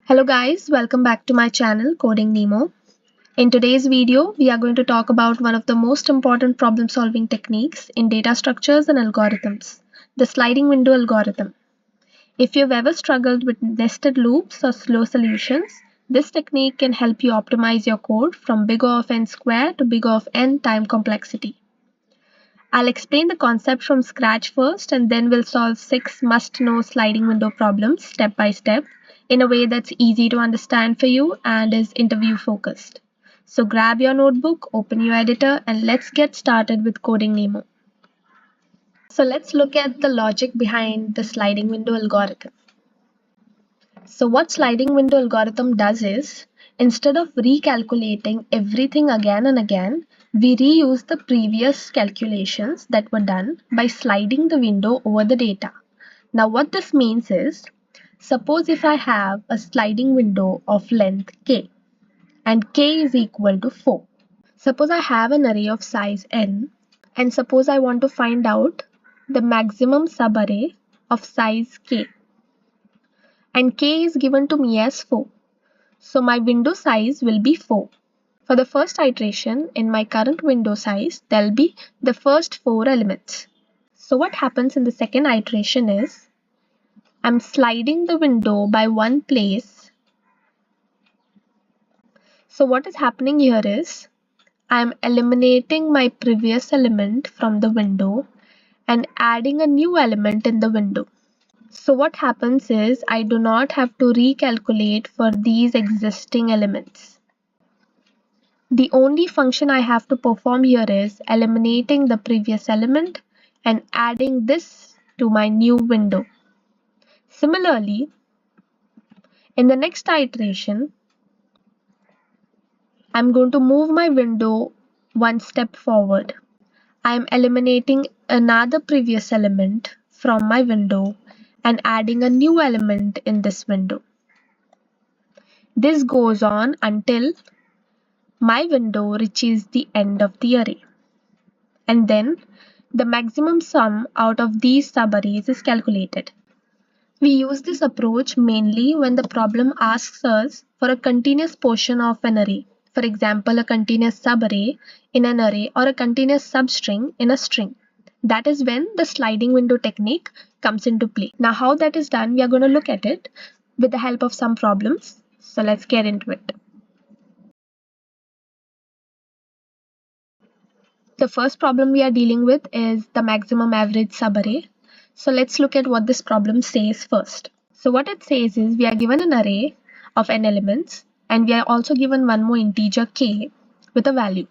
Hello guys, welcome back to my channel Coding Nemo. In today's video, we are going to talk about one of the most important problem solving techniques in data structures and algorithms, the sliding window algorithm. If you've ever struggled with nested loops or slow solutions, this technique can help you optimize your code from big O of n squared to big O of n time complexity. I'll explain the concept from scratch first, and then we'll solve 6 must-know sliding window problems step by step in a way that's easy to understand for you and is interview focused. So grab your notebook, open your editor, and let's get started with Coding Nemo. So let's look at the logic behind the sliding window algorithm. So what sliding window algorithm does is, instead of recalculating everything again and again, we reuse the previous calculations that were done by sliding the window over the data. Now what this means is, suppose if I have a sliding window of length k and k is equal to 4. Suppose I have an array of size n and suppose I want to find out the maximum subarray of size k. And k is given to me as 4. So my window size will be 4. For the first iteration in my current window size, there will be the first 4 elements. So what happens in the second iteration is, I'm sliding the window by one place. So what is happening here is, I'm eliminating my previous element from the window and adding a new element in the window. So what happens is, I do not have to recalculate for these existing elements. The only function I have to perform here is eliminating the previous element and adding this to my new window. Similarly, in the next iteration, I'm going to move my window one step forward. I'm eliminating another previous element from my window and adding a new element in this window. This goes on until my window reaches the end of the array. And then the maximum sum out of these subarrays is calculated. We use this approach mainly when the problem asks us for a continuous portion of an array. For example, a continuous subarray in an array or a continuous substring in a string. That is when the sliding window technique comes into play. Now how that is done, we are going to look at it with the help of some problems. So let's get into it. The first problem we are dealing with is the maximum average subarray. So let's look at what this problem says first. So what it says is, we are given an array of n elements and we are also given one more integer k with a value.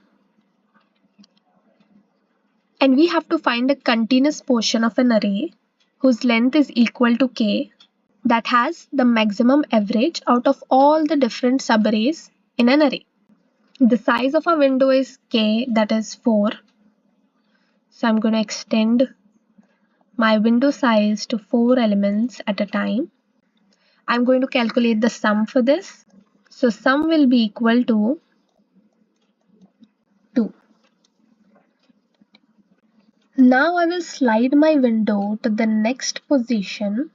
And we have to find a continuous portion of an array whose length is equal to k that has the maximum average out of all the different subarrays in an array. The size of our window is k, that is 4. So I'm going to extend my window size to 4 elements at a time. I'm going to calculate the sum for this. So sum will be equal to 2. Now I will slide my window to the next position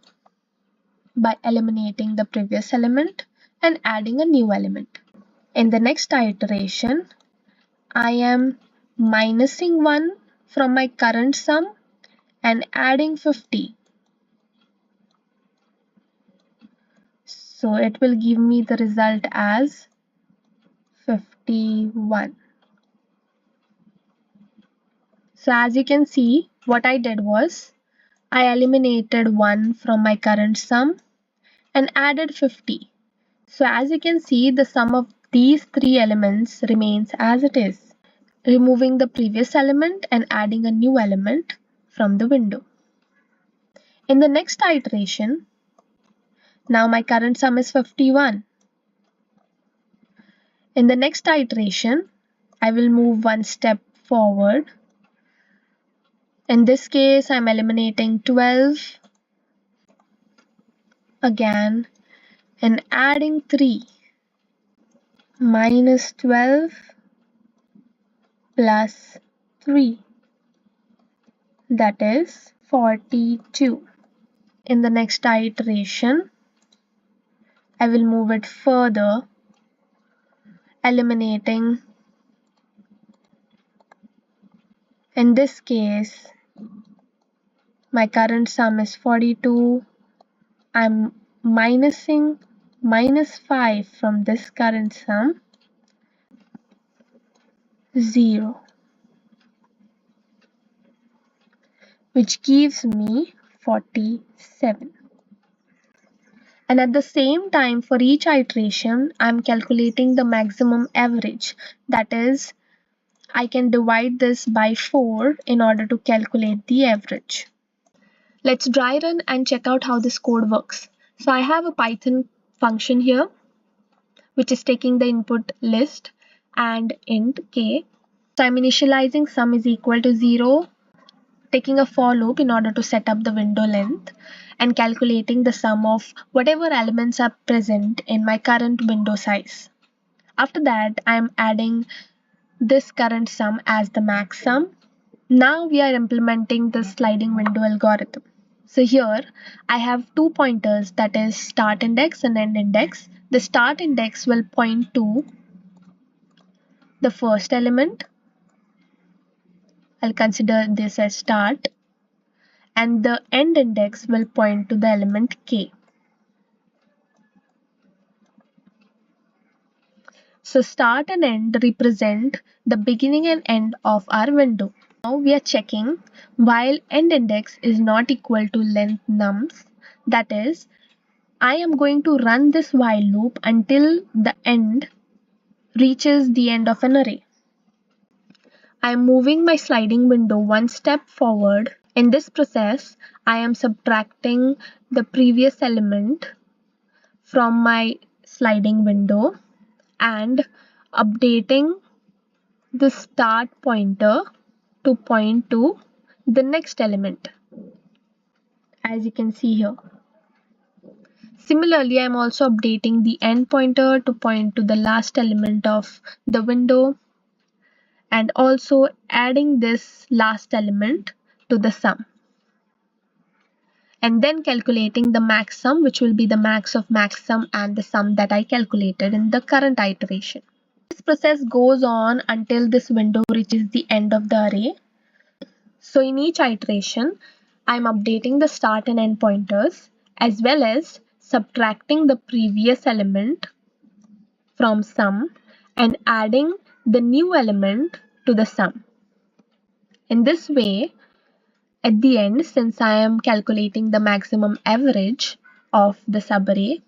by eliminating the previous element and adding a new element. In the next iteration, I am minusing 1 from my current sum and adding 50. So it will give me the result as 51. So as you can see, what I did was, I eliminated 1 from my current sum and added 50. So as you can see, the sum of these 3 elements remains as it is, removing the previous element and adding a new element from the window. In the next iteration, now my current sum is 51. In the next iteration, I will move one step forward. In this case, I'm eliminating 12 again and adding 3. Minus 12 plus 3, that is 42. In the next iteration, I will move it further, eliminating. In this case, my current sum is 42. I'm minusing -5 from this current sum, 0, which gives me 47. And at the same time, for each iteration, I'm calculating the maximum average. That is, I can divide this by 4 in order to calculate the average. Let's dry run and check out how this code works. So I have a Python function here, which is taking the input list and int k. So I'm initializing sum is equal to 0, taking a for loop in order to set up the window length, and calculating the sum of whatever elements are present in my current window size. After that, I am adding this current sum as the max sum. Now we are implementing the sliding window algorithm. So here I have two pointers, that is start index and end index. The start index will point to the first element. I'll consider this as start, and the end index will point to the element k. So start and end represent the beginning and end of our window. Now we are checking while end index is not equal to length nums. That is, I am going to run this while loop until the end reaches the end of an array. I am moving my sliding window one step forward. In this process, I am subtracting the previous element from my sliding window and updating the start pointer to point to the next element, as you can see here. Similarly, I am also updating the end pointer to point to the last element of the window, and also adding this last element to the sum, and then calculating the max sum, which will be the max of max sum and the sum that I calculated in the current iteration. This process goes on until this window reaches the end of the array. So in each iteration, I'm updating the start and end pointers as well as subtracting the previous element from sum and adding the new element to the sum. In this way, at the end, since I am calculating the maximum average of the subarray,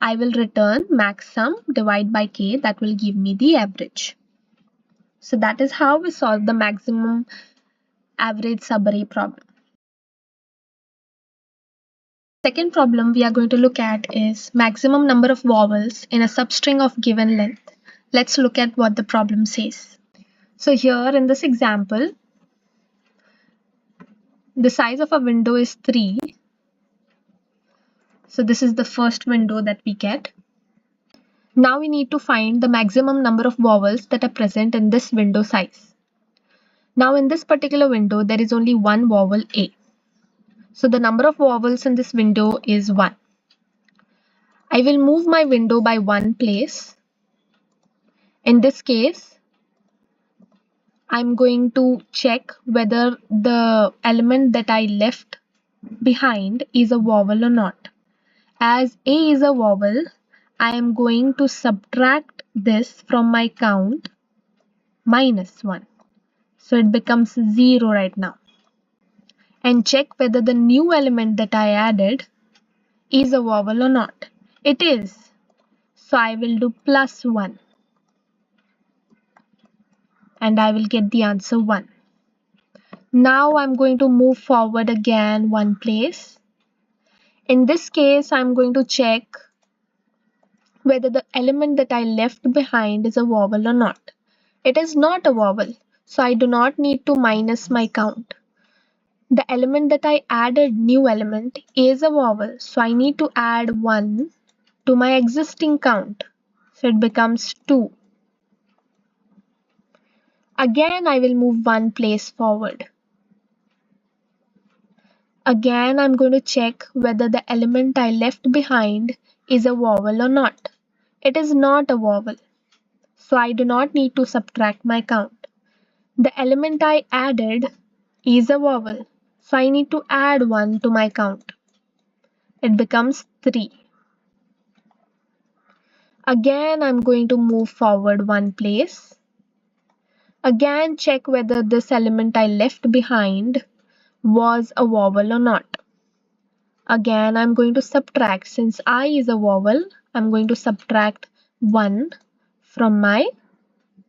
I will return max sum divided by k, that will give me the average. So that is how we solve the maximum average subarray problem. Second problem we are going to look at is maximum number of vowels in a substring of given length. Let's look at what the problem says. So here in this example, the size of a window is 3. So this is the first window that we get. Now we need to find the maximum number of vowels that are present in this window size. Now in this particular window, there is only one vowel A. So the number of vowels in this window is 1. I will move my window by one place. In this case, I'm going to check whether the element that I left behind is a vowel or not. As A is a vowel, I am going to subtract this from my count -1. So it becomes 0 right now. And check whether the new element that I added is a vowel or not. It is. So I will do +1. And I will get the answer 1. Now I'm going to move forward again one place. In this case, I'm going to check whether the element that I left behind is a vowel or not. It is not a vowel, so I do not need to minus my count. The element that I added, new element, is a vowel, so I need to add 1 to my existing count. So it becomes 2. Again, I will move one place forward. Again, I'm going to check whether the element I left behind is a vowel or not. It is not a vowel, so I do not need to subtract my count. The element I added is a vowel, so I need to add 1 to my count. It becomes 3. Again, I'm going to move forward 1 place. Again, check whether this element I left behind was a vowel or not. Again, I'm going to subtract. Since I is a vowel, I'm going to subtract 1 from my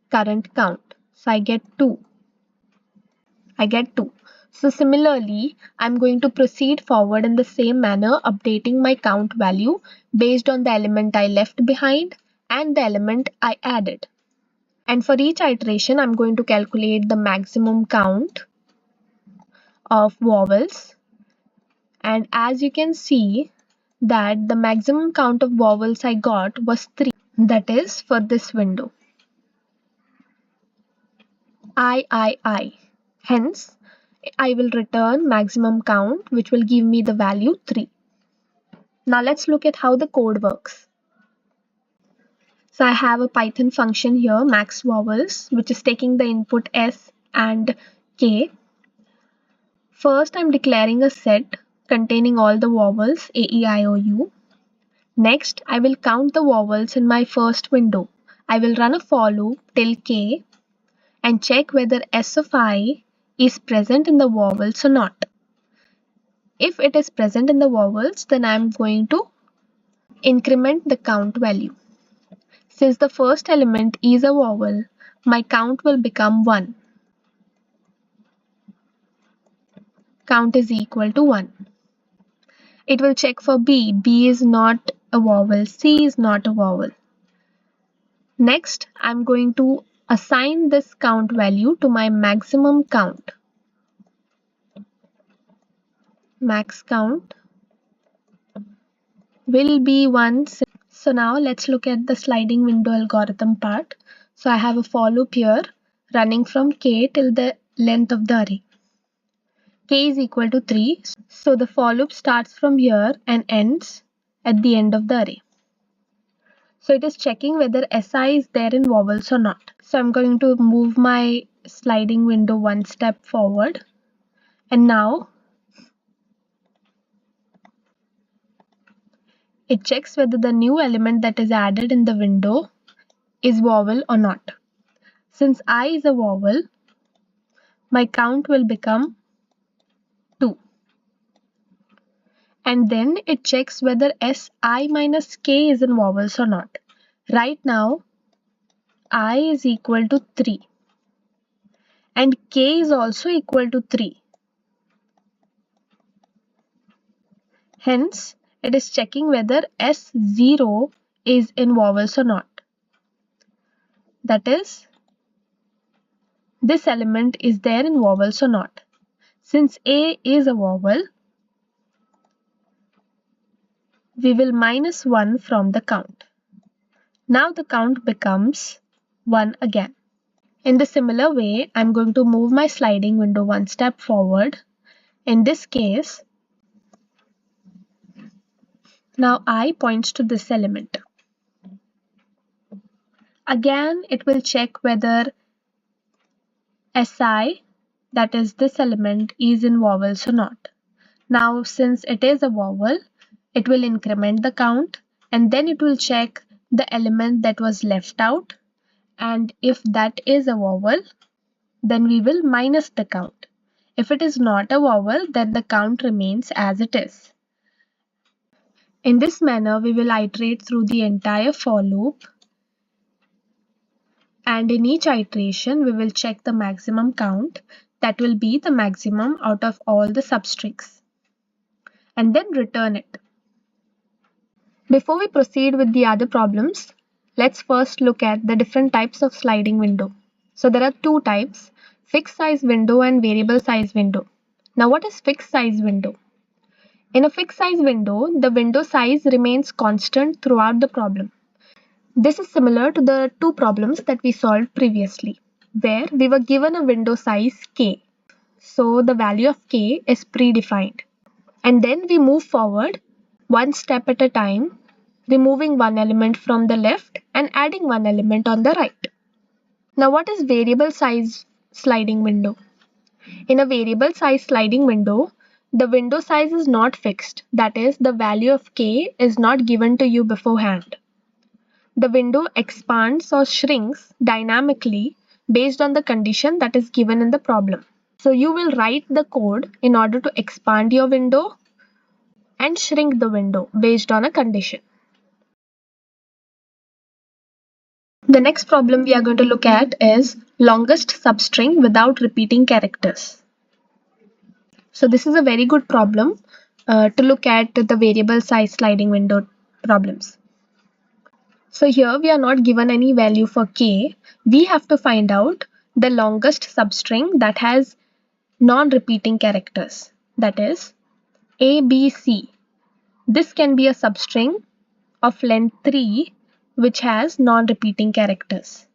current count. So I get 2. So similarly, I'm going to proceed forward in the same manner, updating my count value based on the element I left behind and the element I added. And for each iteration, I'm going to calculate the maximum count of vowels. And as you can see that the maximum count of vowels I got was 3. That is for this window. I. Hence, I will return maximum count, which will give me the value 3. Now let's look at how the code works. So I have a Python function here, max vowels, which is taking the input S and K. First, I'm declaring a set containing all the vowels A, E, I, O, U. Next, I will count the vowels in my first window. I will run a for loop till K and check whether S of I is present in the vowels or not. If it is present in the vowels, then I am going to increment the count value. Since the first element is a vowel, my count will become 1. Count is equal to 1. It will check for B. B is not a vowel. C is not a vowel. Next, I'm going to assign this count value to my maximum count. Max count will be 1. So now let's look at the sliding window algorithm part. So I have a for loop here running from K till the length of the array. K is equal to 3. So the for loop starts from here and ends at the end of the array. So it is checking whether SI is there in vowels or not. So I'm going to move my sliding window 1 step forward. And now it checks whether the new element that is added in the window is vowel or not. Since I is a vowel, my count will become 2. And then it checks whether Si minus K is in vowels or not. Right now, I is equal to 3. And K is also equal to 3. Hence, it is checking whether S0 is in vowels or not. That is, this element is there in vowels or not. Since A is a vowel, we will minus 1 from the count. Now the count becomes 1 again. In the similar way, I'm going to move my sliding window 1 step forward. In this case, now I points to this element. Again, it will check whether Si, that is this element, is in vowels or not. Now, since it is a vowel, it will increment the count and then it will check the element that was left out. And if that is a vowel, then we will minus the count. If it is not a vowel, then the count remains as it is. In this manner, we will iterate through the entire for loop. And in each iteration, we will check the maximum count. That will be the maximum out of all the substrings. And then return it. Before we proceed with the other problems, let's first look at the different types of sliding window. So there are 2 types, fixed size window and variable size window. Now what is fixed size window? In a fixed size window, the window size remains constant throughout the problem. This is similar to the 2 problems that we solved previously, where we were given a window size k. So the value of k is predefined. And then we move forward one step at a time, removing one element from the left and adding one element on the right. Now what is variable size sliding window? In a variable size sliding window, the window size is not fixed. That is, the value of k is not given to you beforehand. The window expands or shrinks dynamically based on the condition that is given in the problem. So you will write the code in order to expand your window and shrink the window based on a condition. The next problem we are going to look at is longest substring without repeating characters. So this is a very good problem to look at the variable size sliding window problems. So here we are not given any value for k. We have to find out the longest substring that has non-repeating characters. That is A, B, C. This can be a substring of length 3 which has non-repeating characters.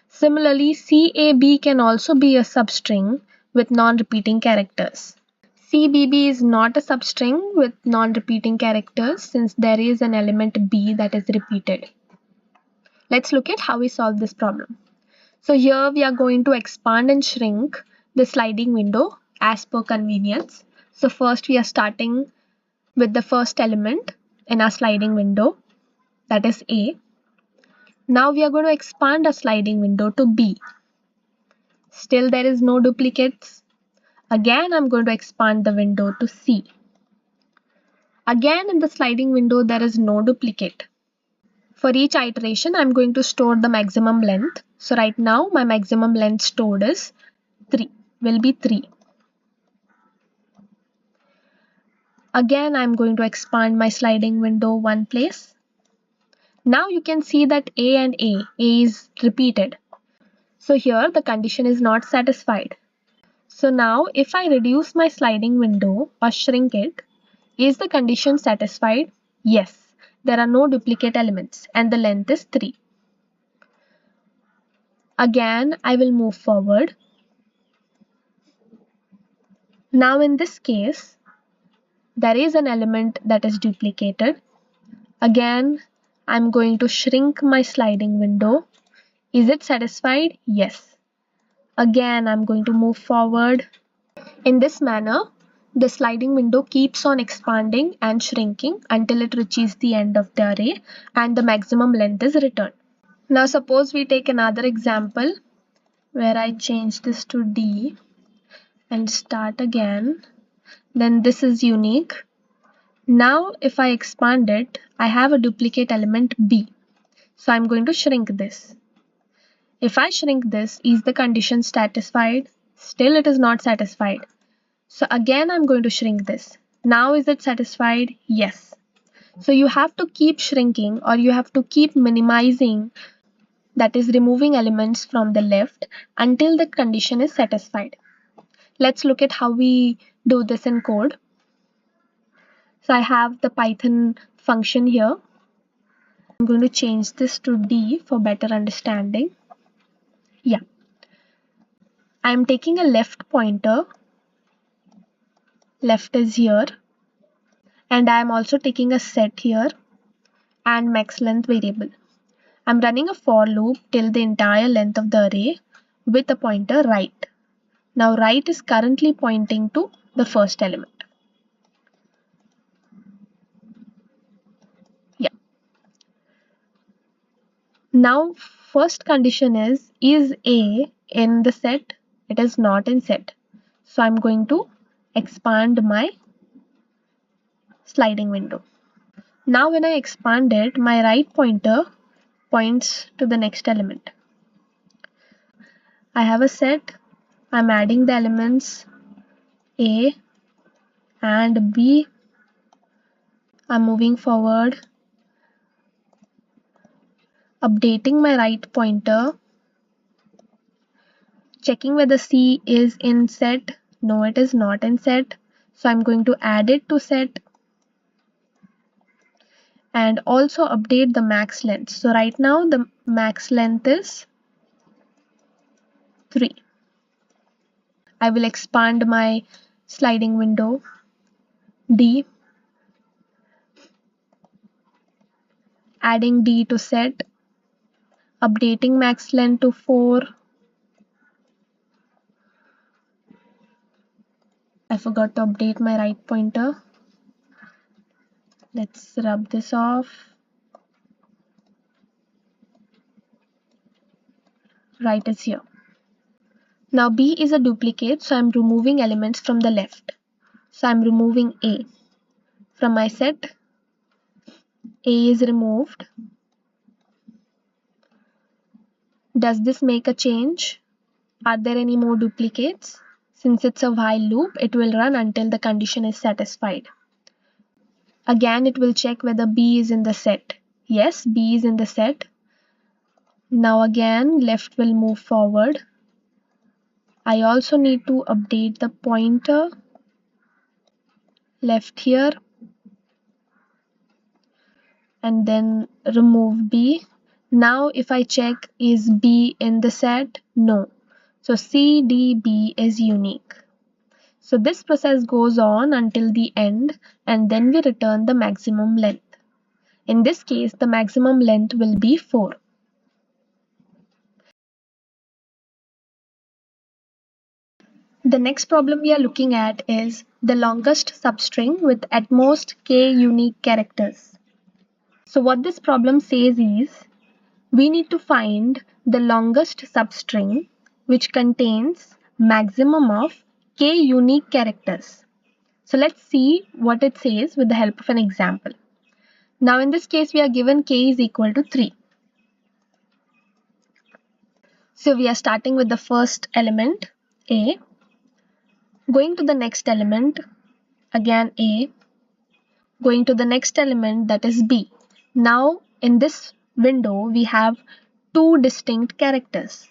Similarly, CAB can also be a substring with non-repeating characters. CBB is not a substring with non-repeating characters since there is an element B that is repeated. Let's look at how we solve this problem. So here we are going to expand and shrink the sliding window as per convenience. So first we are starting with the first element in our sliding window, that is A. Now we are going to expand our sliding window to B. Still there is no duplicates. Again I'm going to expand the window to C. Again in the sliding window there is no duplicate. For each iteration I'm going to store the maximum length. So right now my maximum length stored is 3, will be 3. Again I'm going to expand my sliding window one place. Now you can see that A and A is repeated. So here the condition is not satisfied. So now if I reduce my sliding window or shrink it, is the condition satisfied? Yes, there are no duplicate elements and the length is 3. Again I will move forward. Now in this case, there is an element that is duplicated. Again, I'm going to shrink my sliding window. Is it satisfied? Yes. Again, I'm going to move forward. In this manner, the sliding window keeps on expanding and shrinking until it reaches the end of the array and the maximum length is returned. Now suppose we take another example where I change this to D and start again. Then this is unique. Now if I expand it, I have a duplicate element B. So I'm going to shrink this. If I shrink this, is the condition satisfied? Still it is not satisfied. So again I'm going to shrink this. Now is it satisfied? Yes. So you have to keep shrinking or you have to keep minimizing, that is removing elements from the left until the condition is satisfied. Let's look at how we do this in code. So I have the Python function here. I'm going to change this to D for better understanding. Yeah. I'm taking a left pointer. Left is here. And I'm also taking a set here and max length variable. I'm running a for loop till the entire length of the array with a pointer right. Now right is currently pointing to the first element. Yeah. Now first condition is A in the set? It is not in set. So I'm going to expand my sliding window. Now when I expand it, my right pointer points to the next element. I have a set. I'm adding the elements A and B. I'm moving forward, updating my right pointer, checking whether C is in set. No, it is not in set. So I'm going to add it to set and also update the max length. So right now the max length is 3. I will expand my sliding window D, adding D to set, updating max length to 4. I forgot to update my right pointer. Let's rub this off. Right is here. Now B is a duplicate, so I'm removing elements from the left. So I'm removing A. From my set, A is removed. Does this make a change? Are there any more duplicates? Since it's a while loop, it will run until the condition is satisfied. Again, it will check whether B is in the set. Yes, B is in the set. Now again, left will move forward. I also need to update the pointer left here and then remove B. Now if I check, is B in the set? No. So C, D, B is unique. So this process goes on until the end and then we return the maximum length. In this case, the maximum length will be 4. The next problem we are looking at is the longest substring with at most k unique characters. So what this problem says is, we need to find the longest substring which contains maximum of k unique characters. So let's see what it says with the help of an example. Now in this case we are given k is equal to 3. So we are starting with the first element A, going to the next element again A, going to the next element that is B. Now in this window we have two distinct characters,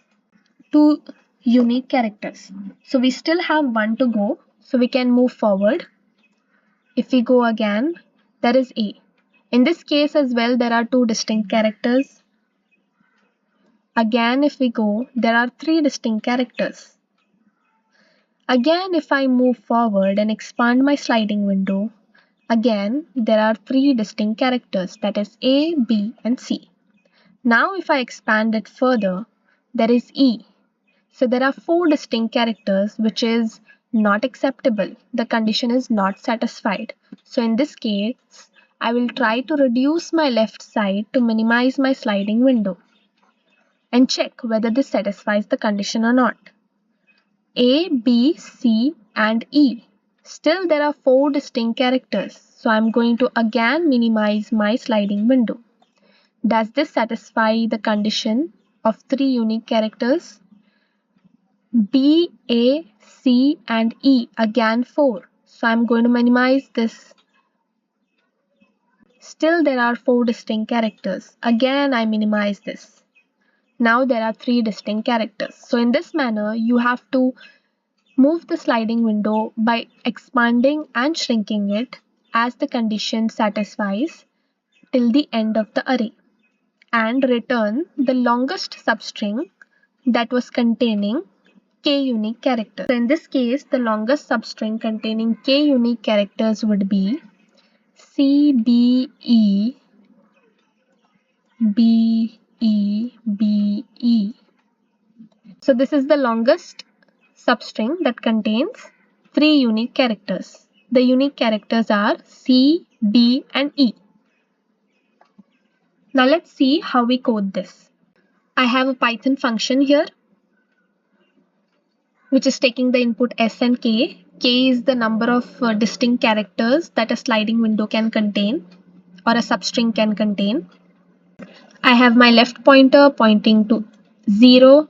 two unique characters. So we still have one to go, so we can move forward. If we go again, there is A. In this case as well, there are two distinct characters. Again, if we go, there are three distinct characters. Again, if I move forward and expand my sliding window, again, there are three distinct characters, that is A, B, and C. Now, if I expand it further, there is E. So there are four distinct characters, which is not acceptable. The condition is not satisfied. So in this case, I will try to reduce my left side to minimize my sliding window and check whether this satisfies the condition or not. A, B, C, and E. Still there are four distinct characters. So I'm going to again minimize my sliding window. Does this satisfy the condition of three unique characters? B, A, C, and E, again 4. So I'm going to minimize this. Still there are 4 distinct characters. Again I minimize this. Now there are 3 distinct characters. So in this manner you have to move the sliding window by expanding and shrinking it as the condition satisfies till the end of the array and return the longest substring that was containing k unique characters. So in this case, the longest substring containing k unique characters would be C, B, E, B, E, B, E. So this is the longest substring that contains 3 unique characters. The unique characters are C, B, and E. Now let's see how we code this. I have a Python function here which is taking the input S and K. K is the number of distinct characters that a sliding window can contain or a substring can contain. I have my left pointer pointing to 0.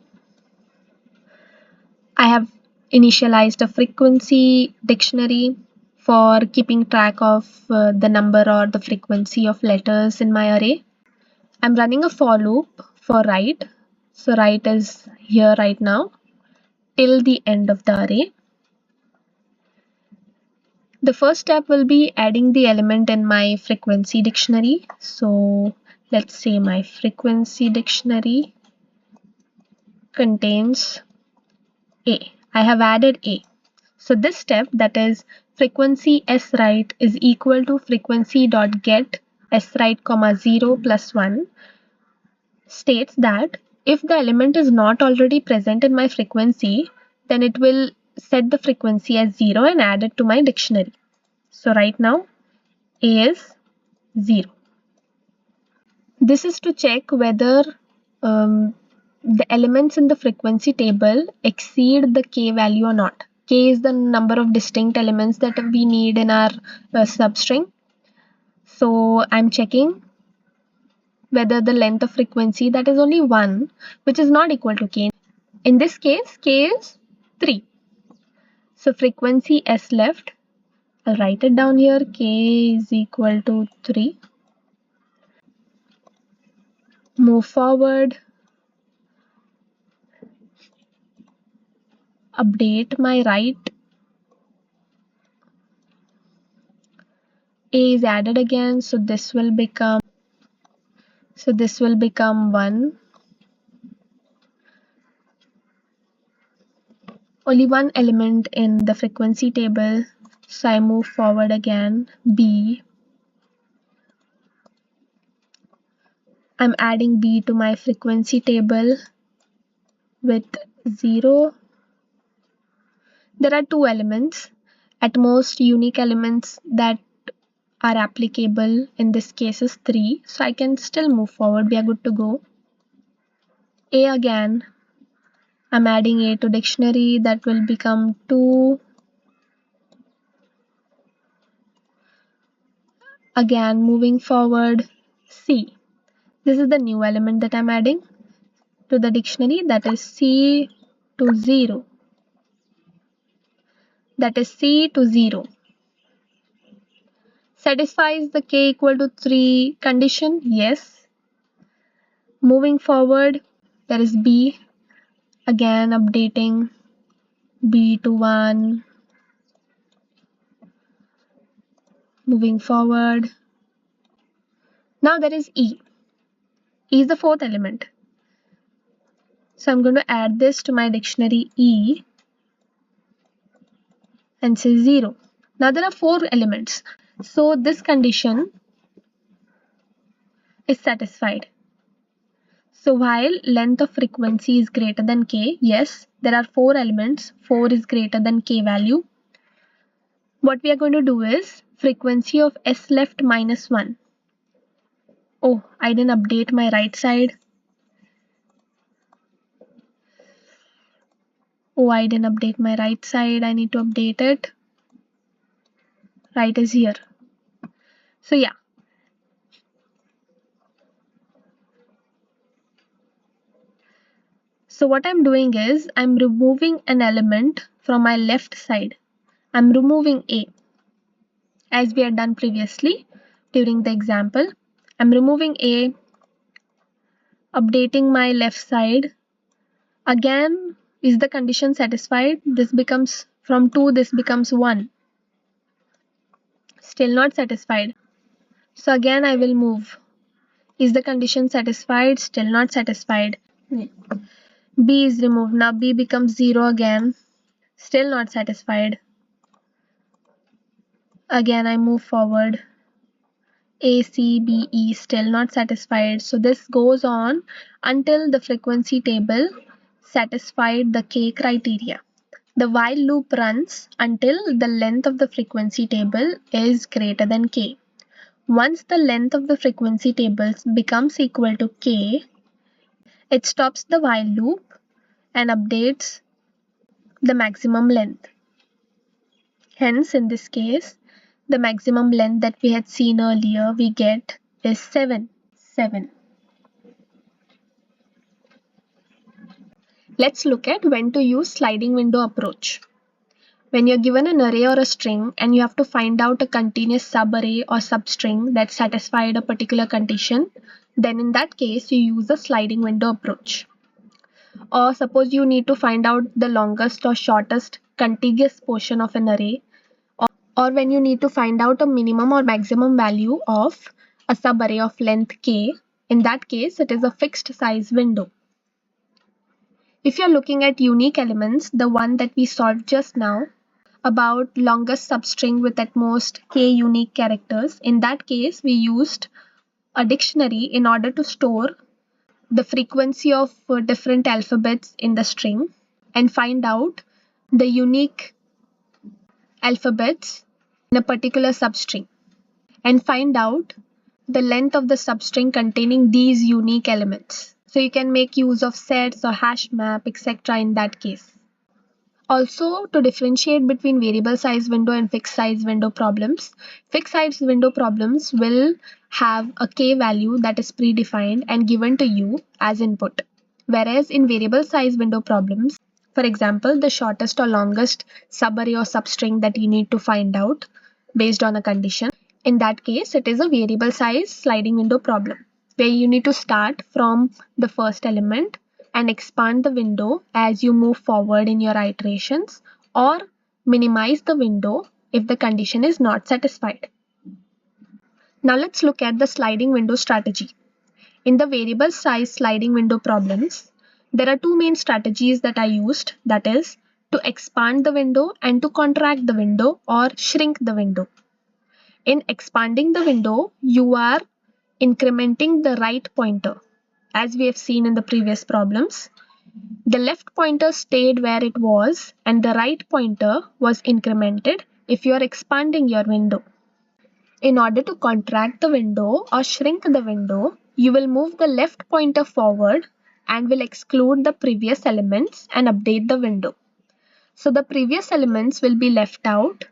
I have initialized a frequency dictionary for keeping track of the number or the frequency of letters in my array. I'm running a for loop for right. So right is here right now till the end of the array. The first step will be adding the element in my frequency dictionary. So let's say my frequency dictionary contains A. I have added A. So this step, that is frequency swrite is equal to frequency.get swrite comma 0 plus 1, states that if the element is not already present in my frequency, then it will set the frequency as 0 and add it to my dictionary. So right now A is 0. This is to check whether the elements in the frequency table exceed the k value or not. K is the number of distinct elements that we need in our substring. So I'm checking whether the length of frequency, that is only 1, which is not equal to k. In this case, k is 3. So frequency s left, I'll write it down here, k is equal to 3. Move forward, update my write. A is added again, so this will become 1. Only one element in the frequency table, so I move forward again. B. I'm adding B to my frequency table with 0. There are two elements, at most unique elements that are applicable in this case is 3, so I can still move forward. We are good to go. A again, I'm adding A to dictionary, that will become 2. Again moving forward. C. This is the new element that I'm adding to the dictionary, that is C to 0. That is C to 0. Satisfies the k equal to 3 condition? Yes. Moving forward, there is B. Again updating B to 1. Moving forward. Now there is E. E is the fourth element. So I'm going to add this to my dictionary E and say 0. Now there are 4 elements. So this condition is satisfied. So while length of frequency is greater than k, yes, there are 4 elements, 4 is greater than k value. What we are going to do is frequency of s left minus 1. Oh, I didn't update my right side. I need to update it. Right is here. So yeah. So what I'm doing is I'm removing an element from my left side. I'm removing A, as we had done previously during the example. I'm removing A, updating my left side. Again, is the condition satisfied? This becomes from 2, this becomes 1. Still not satisfied. So again I will move. Is the condition satisfied? Still not satisfied. B is removed. Now B becomes 0 again. Still not satisfied. Again I move forward. A, C, B, E, still not satisfied. So this goes on until the frequency table satisfied the k criteria. The while loop runs until the length of the frequency table is greater than k. Once the length of the frequency table becomes equal to k, it stops the while loop and updates the maximum length. Hence, in this case, the maximum length that we had seen earlier we get is 7. Let's look at when to use sliding window approach. When you're given an array or a string and you have to find out a continuous subarray or substring that satisfied a particular condition, then in that case you use a sliding window approach. Or suppose you need to find out the longest or shortest contiguous portion of an array, or when you need to find out a minimum or maximum value of a subarray of length k, in that case it is a fixed size window. If you're looking at unique elements, the one that we solved just now, about longest substring with at most k unique characters. In that case, we used a dictionary in order to store the frequency of different alphabets in the string and find out the unique alphabets in a particular substring and find out the length of the substring containing these unique elements. So you can make use of sets or hash map, etc. in that case. Also, to differentiate between variable size window and fixed size window problems, fixed size window problems will have a k value that is predefined and given to you as input. Whereas in variable size window problems, for example, the shortest or longest subarray or substring that you need to find out based on a condition, in that case, it is a variable size sliding window problem where you need to start from the first element and expand the window as you move forward in your iterations, or minimize the window if the condition is not satisfied. Now let's look at the sliding window strategy. In the variable size sliding window problems, there are two main strategies that are used, that is, to expand the window and to contract the window or shrink the window. In expanding the window, you are incrementing the right pointer. As we have seen in the previous problems, the left pointer stayed where it was and the right pointer was incremented if you are expanding your window. In order to contract the window or shrink the window, you will move the left pointer forward and will exclude the previous elements and update the window. So the previous elements will be left out.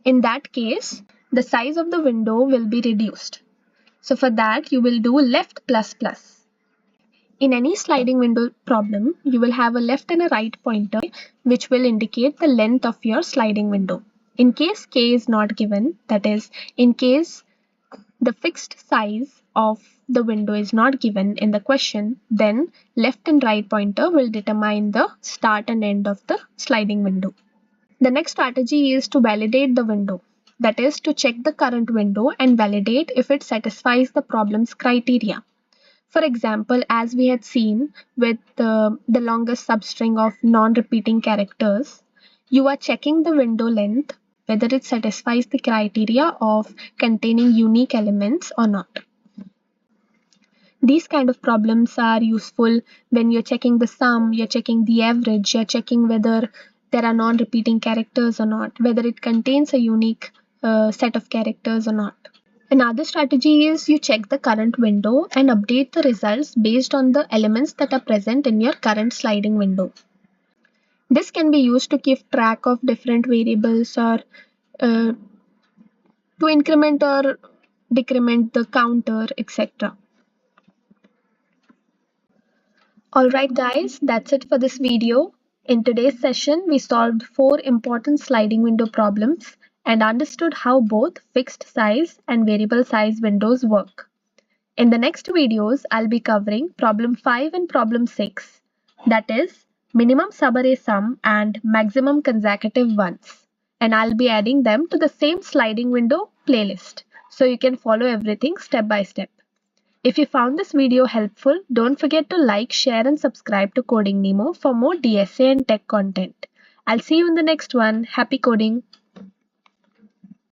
In that case, the size of the window will be reduced. So for that, you will do left plus plus. In any sliding window problem, you will have a left and a right pointer which will indicate the length of your sliding window. In case k is not given, that is, in case the fixed size of the window is not given in the question, then left and right pointer will determine the start and end of the sliding window. The next strategy is to validate the window. That is, to check the current window and validate if it satisfies the problem's criteria. For example, as we had seen with the longest substring of non-repeating characters, you are checking the window length whether it satisfies the criteria of containing unique elements or not. These kind of problems are useful when you're checking the sum, you're checking the average, you're checking whether there are non-repeating characters or not, whether it contains a unique set of characters or not. Another strategy is you check the current window and update the results based on the elements that are present in your current sliding window. This can be used to keep track of different variables or to increment or decrement the counter, etc. Alright guys, that's it for this video. In today's session, we solved 4 important sliding window problems and understood how both fixed size and variable size windows work. In the next videos, I'll be covering problem 5 and problem 6, that is minimum subarray sum and maximum consecutive ones, and I'll be adding them to the same sliding window playlist so you can follow everything step by step. If you found this video helpful, don't forget to like, share and subscribe to Coding Nemo for more DSA and tech content. I'll see you in the next one. Happy coding!